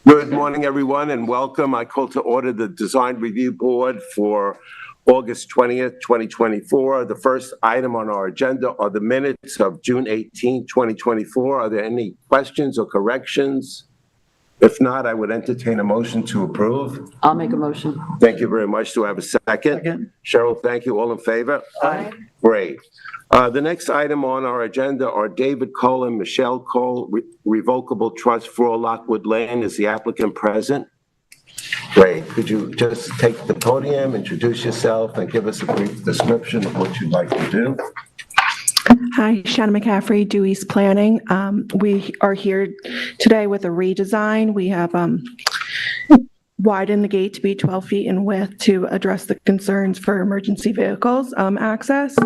Good morning, everyone, and welcome. I call to order the Design Review Board for August 20th, 2024. The first item on our agenda are the minutes of June 18th, 2024. Are there any questions or corrections? If not, I would entertain a motion to approve. I'll make a motion. Thank you very much. Do I have a second? Second. Cheryl, thank you. All in favor? Aye. Great. The next item on our agenda are David Cole and Michelle Cole, Revocable Trust for Lockwood Lane. Is the applicant present? Great. Could you just take the podium, introduce yourself, and give us a brief description of what you'd like to do? Hi, Shannon McCaffrey, Due East Planning. We are here today with a redesign. We have widened the gate to be 12 feet in width to address the concerns for emergency vehicles access.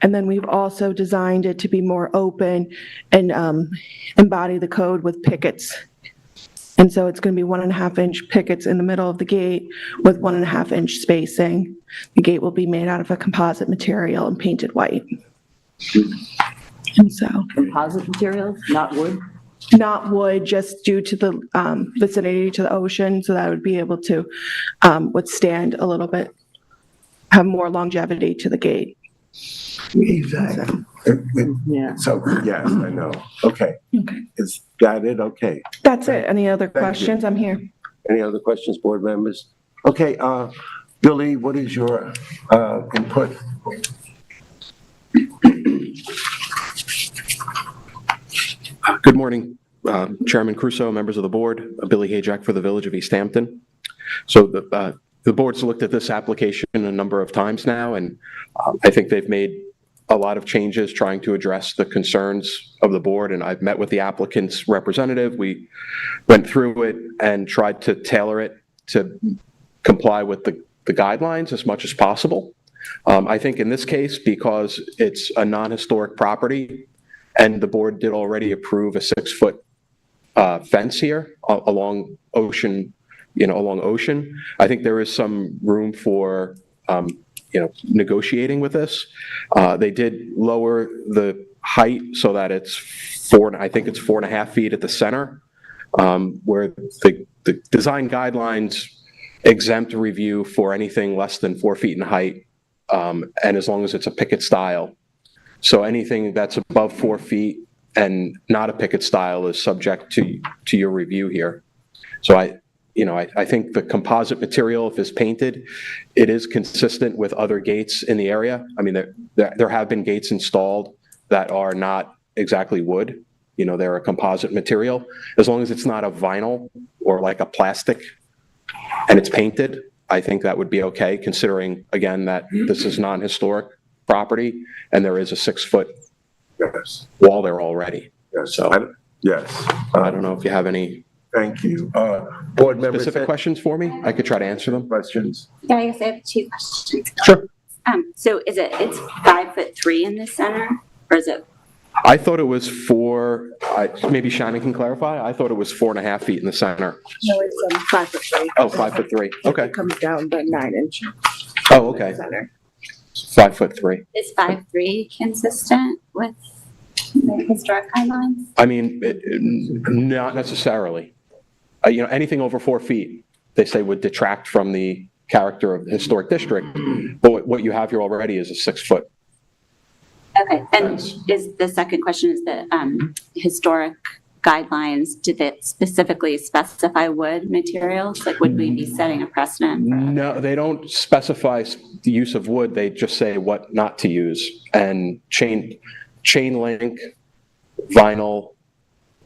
And then we've also designed it to be more open and embody the code with pickets. And so it's going to be 1.5-inch pickets in the middle of the gate with 1.5-inch spacing. The gate will be made out of a composite material and painted white. And so, Composite materials, not wood? not wood, just due to the vicinity to the ocean, so that would be able to withstand a little bit, have more longevity to the gate. Exactly. Yeah. So, yes, I know. Okay. Okay. Is that it? Okay. That's it. Any other Thank you. questions? I'm here. Any other questions, board members? Okay, Billy, what is your input? Good morning, Chairman Crusoe, members of the board, Billy Hajak for the Village of East Hampton. So the board's looked at this application a number of times now, and I think they've made a lot of changes trying to address the concerns of the board, and I've met with the applicant's representative. We went through it and tried to tailor it to comply with the guidelines as much as possible. I think in this case, because it's a non-historic property, and the board did already approve a 6-foot fence here along Ocean, along Ocean. I think there is some room for, negotiating with this. They did lower the height so that it's 4.5 feet at the center, where the design guidelines exempt review for anything less than 4 feet in height, and as long as it's a picket style. So anything that's above 4 feet and not a picket style is subject to your review here. So I think the composite material, if it's painted, it is consistent with other gates in the area. I mean, there have been gates installed that are not exactly wood. They're a composite material. As long as it's not a vinyl or like a plastic and it's painted, I think that would be okay, considering, again, that this is non-historic property, and there is a 6-foot Yes. wall there already. Yes. So Yes. I don't know if you have any Thank you. Board members. specific questions for me. I could try to answer them. Questions? Yeah, I guess I have 2 questions. Sure. So it's 5'3" in the center, or is it? I thought it was maybe Shannon can clarify. I thought it was 4.5 feet in the center. No, it's 5'3". Oh, 5'3". Okay. It comes down by 9 inch. Oh, okay. Center. 5'3". Is 5'3" consistent with the historic guidelines? I mean, not necessarily. Anything over 4 feet, they say would detract from the character of the historic district. But what you have here already is a 6-foot. Okay, and is the second question is the historic guidelines, did it specifically specify wood materials? Like, would we be setting a precedent? No, they don't specify the use of wood. They just say what not to use. And chain link, vinyl,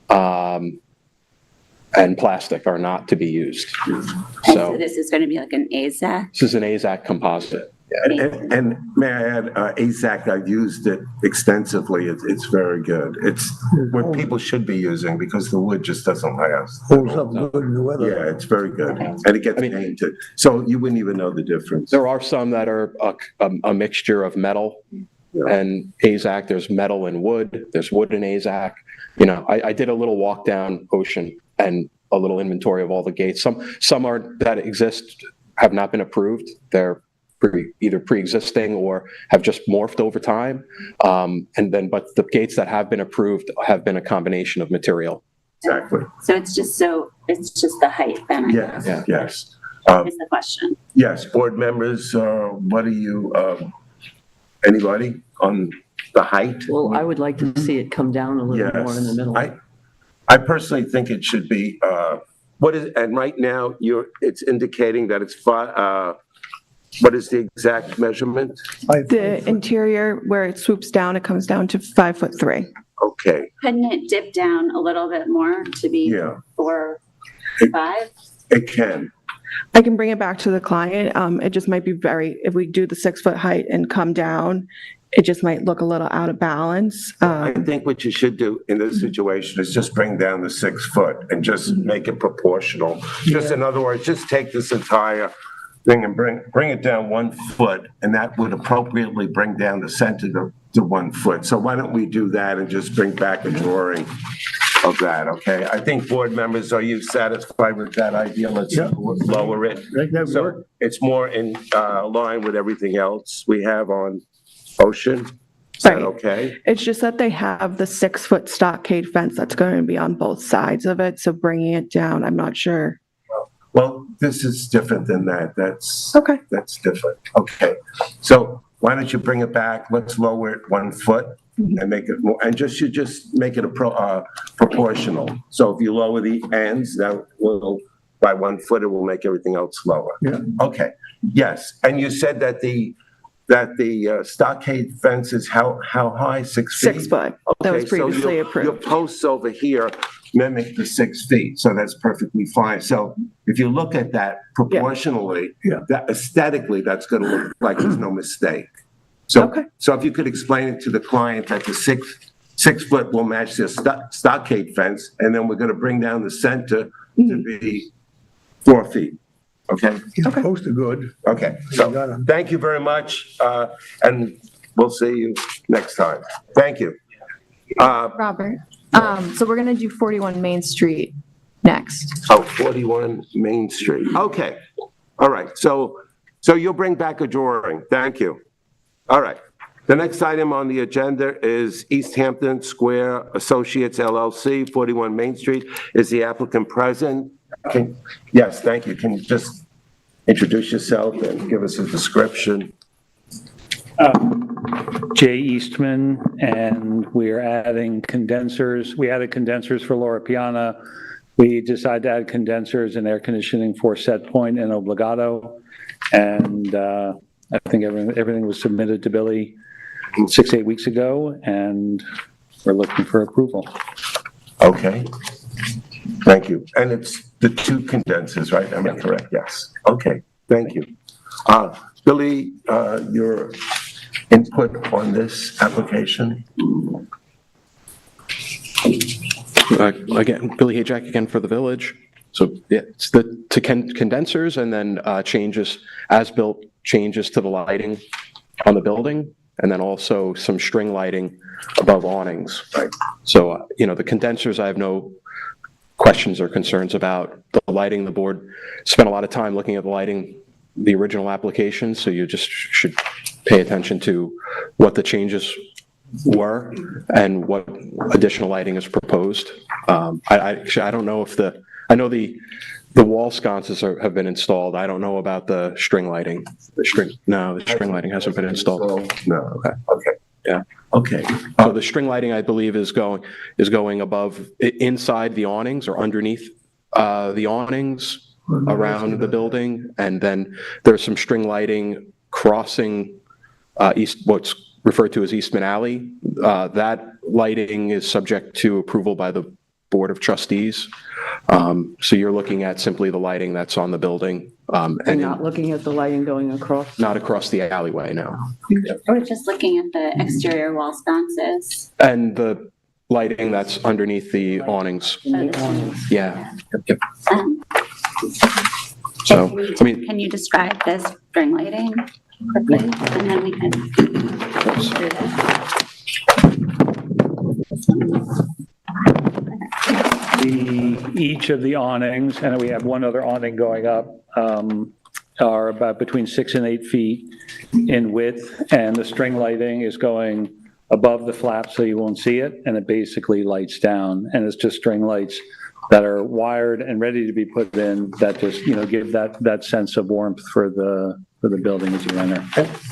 and plastic are not to be used. And so this is going to be like an AZAC? This is an AZAC composite. And may I add, AZAC, I've used it extensively. It's very good. It's what people should be using because the wood just doesn't last. Holds up good in the weather. Yeah, it's very good. And it gets painted. So you wouldn't even know the difference. There are some that are a mixture of metal and AZAC. There's metal and wood. There's wood and AZAC. I did a little walk down Ocean and a little inventory of all the gates. Some are that exist have not been approved. They're either pre-existing or have just morphed over time. But the gates that have been approved have been a combination of material. exactly. So it's just the height then, I Yes, guess, yes. is the question. Yes, board members, what do you, anybody on the height? Well, I would like to see it come down a little more in the Yes. middle. I personally think it should be, and right now, it's indicating that it's what is the exact measurement? The interior, where it swoops down, it comes down to 5'3". Okay, Couldn't it dip down a little bit more to be yeah, 4, 5? it can. I can bring it back to the client. It just might be if we do the 6-foot height and come down, it just might look a little out of balance. I think what you should do in this situation is just bring down the 6 foot and just make it proportional. Just in other words, just take this entire thing and bring it down 1 foot, and that would appropriately bring down the center to 1 foot. So why don't we do that and just bring back a drawing of that, okay? I think board members, are you satisfied with that idea? Let's lower it. So it's more in line with everything else we have on Ocean. Is that Right. okay? It's just that they have the 6-foot stockade fence that's going to be on both sides of it, so bringing it down, I'm not sure. Well, this is different than that. That's Okay. different. Okay. So why don't you bring it back? Let's lower it 1 foot and make it more, and you just make it proportional. So if you lower the ends, that will, by 1 foot, it will make everything else lower. Yeah. Okay. Yes. And you said that the stockade fence is how high? 6 feet? 6 foot. That was Okay, so previously your approved. posts over here mimic the 6 feet, so that's perfectly fine. So if you look at that proportionally, Yeah. that aesthetically, that's gonna look like there's no mistake. So, Okay. so if you could explain it to the client that the 6 foot will match the stockade fence, and then we're gonna bring down the center to be 4 feet, okay? Yeah, posts are good. Okay, You so, got 'em. thank you very much, and we'll see you next time. Thank you. Robert, so we're gonna do 41 Main Street next. 41 Main Street. Okay, all right, so you'll bring back a drawing, thank you. All right, the next item on the agenda is East Hampton Square Associates LLC, 41 Main Street. Is the applicant present? Yes, thank you. Can you just introduce yourself and give us a description? Jay Eastman, and we're adding condensers. We added condensers for Laura Piana. We decided to add condensers and air conditioning for Set Point and Obligado. And I think everything was submitted to Billy 6-8 weeks ago, and we're looking for approval. Okay, thank you. And it's the 2 condensers, right? Am I correct? Yes. Okay, thank you. Billy, your input on this application? Again, Billy Hayjack again for the village. So yeah, it's the condensers and then as-built changes to the lighting on the building, and then also some string lighting above awnings. Right. So, the condensers, I have no questions or concerns about. The lighting, the board spent a lot of time looking at the lighting, the original application, so you just should pay attention to what the changes were and what additional lighting is proposed. I don't know if I know the wall sconces have been installed. I don't know about the string lighting. The string lighting hasn't been installed. No, okay. Yeah. Okay. So the string lighting, I believe, is going above, inside the awnings or underneath the awnings around the building. And then there's some string lighting crossing what's referred to as Eastman Alley. That lighting is subject to approval by the Board of Trustees. So you're looking at simply the lighting that's on the building. And not looking at the lighting going across. Not across the alleyway, no. We're just looking at the exterior wall sconces. And the lighting that's underneath the awnings. Yeah. Yep. So, I mean, Can you describe this string lighting quickly? And then we can. Each of the awnings, and we have one other awning going up, are about between 6 and 8 feet in width, and the string lighting is going above the flap so you won't see it, and it basically lights down, and it's just string lights that are wired and ready to be put in that just, give that sense of warmth for the building as you enter.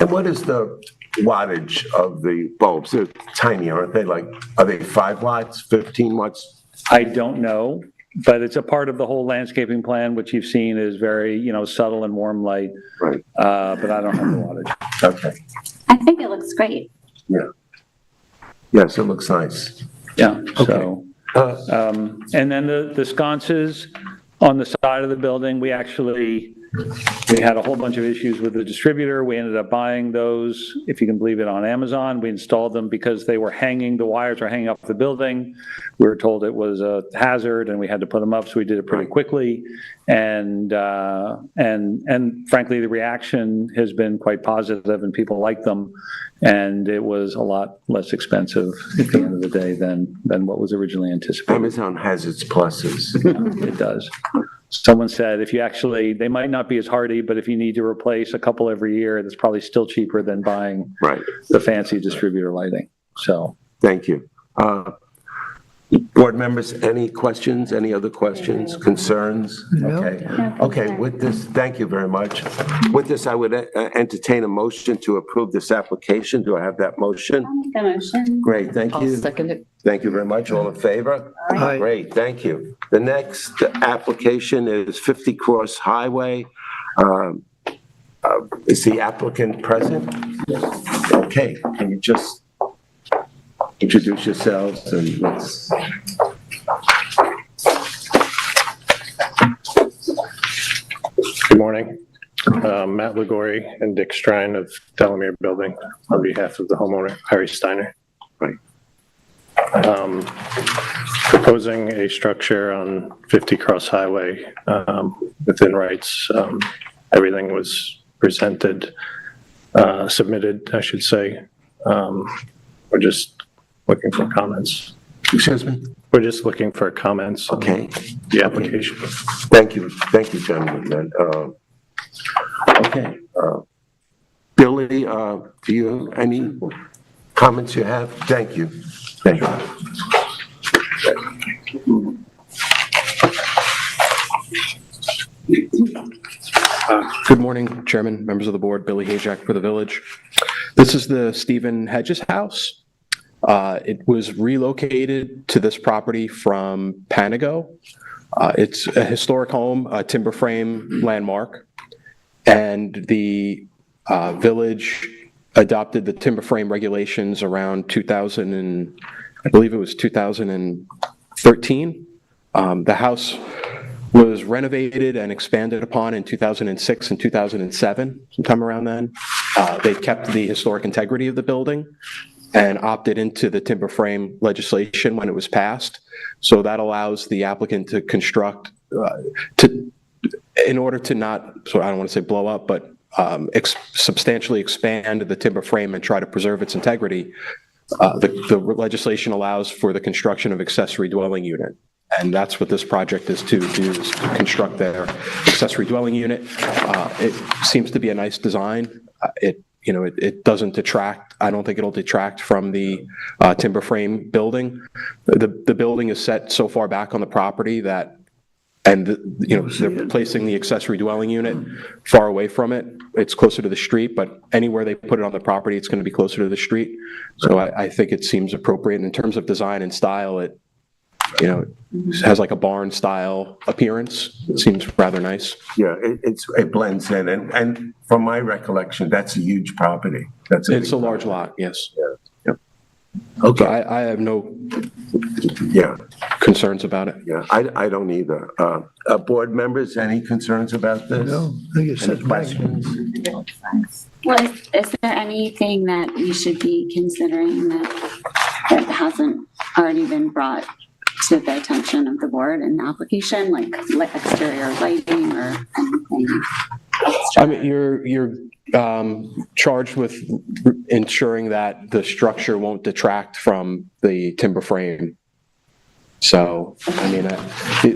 And what is the wattage of the bulbs? They're tiny, aren't they? Are they 5 watts, 15 watts? I don't know, but it's a part of the whole landscaping plan, which you've seen is very, subtle and warm light. Right. But I don't have the wattage. Okay. I think it looks great. Yeah. Yes, it looks nice. Yeah, so. And then the sconces on the side of the building, we had a whole bunch of issues with the distributor. We ended up buying those, if you can believe it, on Amazon. We installed them because the wires were hanging off the building. We were told it was a hazard and we had to put them up, so we did it pretty quickly. And frankly, the reaction has been quite positive and people like them. And it was a lot less expensive at the end of the day than what was originally anticipated. Amazon has its pluses. It does. Someone said they might not be as hardy, but if you need to replace a couple every year, that's probably still cheaper than buying the fancy distributor lighting. So. Thank you. Board members, any questions? Any other questions, concerns? Okay. Okay, with this, thank you very much. With this, I would entertain a motion to approve this application. Do I have that motion? I'll make the motion. Great, thank I'll you. second it. Thank you very much. All in favor? Aye. Great, thank you. The next application is 50 Cross Highway. Is the applicant present? Okay, can you just introduce yourselves and let's... Good morning. Matt Ligori and Dick Strine of Delamere Building on behalf of the homeowner, Harry Steiner. Right. Proposing a structure on 50 Cross Highway within rights. Everything was presented, submitted, I should say. We're just looking for comments. Excuse me? We're just looking for comments on Okay. the application. Thank you, gentlemen. Okay. Billy, do you, any comments you have? Thank you. Thank you. Good morning, Chairman, members of the board, Billy Hajak for the village. This is the Stephen Hedges house. It was relocated to this property from Panago. It's a historic home, a timber frame landmark, and the village adopted the timber frame regulations around 2000 and I believe it was 2013. The house was renovated and expanded upon in 2006 and 2007, sometime around then. They kept the historic integrity of the building and opted into the timber frame legislation when it was passed. So that allows the applicant to construct, in order to not, so I don't want to say blow up, but substantially expand the timber frame and try to preserve its integrity. The legislation allows for the construction of accessory dwelling unit. And that's what this project is to do, is to construct their accessory dwelling unit. It seems to be a nice design. It doesn't detract, I don't think it'll detract from the timber frame building. The building is set so far back on the property that, and they're placing the accessory dwelling unit far away from it. It's closer to the street, but anywhere they put it on the property, it's going to be closer to the street. So I think it seems appropriate. In terms of design and style, it has like a barn style appearance. It seems rather nice. Yeah, it blends in, and from my recollection, that's a huge property. It's a large lot, yes. Yeah. So Okay. I have no Yeah, concerns about it. yeah, I don't either. Board members, any concerns about this? No, I think it's Any set questions? Well, is there anything that we should be considering that hasn't already been brought to the attention of the board in the application, like exterior lighting or anything? I mean, you're charged with ensuring that the structure won't detract from the timber frame. So, I mean,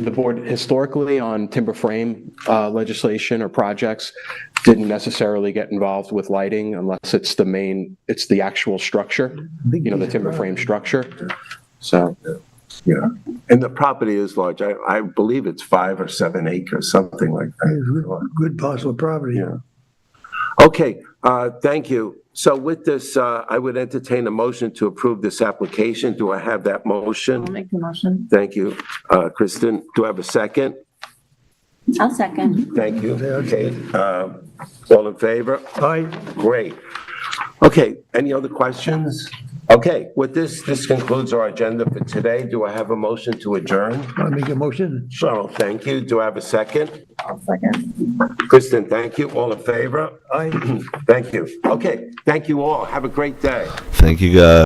the board historically on timber frame legislation or projects didn't necessarily get involved with lighting unless it's the actual structure, the timber frame structure. So, Yeah, and the property is large. I believe it's 5 or 7 acres, something like that. Good parcel of property. Yeah. Okay, thank you. So with this, I would entertain a motion to approve this application. Do I have that motion? I'll make the motion. Thank you. Kristen, do I have a second? I'll second. Thank you. Okay, all in favor? Aye. Great. Okay, any other questions? Okay, with this concludes our agenda for today. Do I have a motion to adjourn? I'll make a motion. Cheryl, thank you. Do I have a second? I'll second. Kristen, thank you. All in favor? Aye. Thank you. Okay, thank you all. Have a great day. Thank you, guys.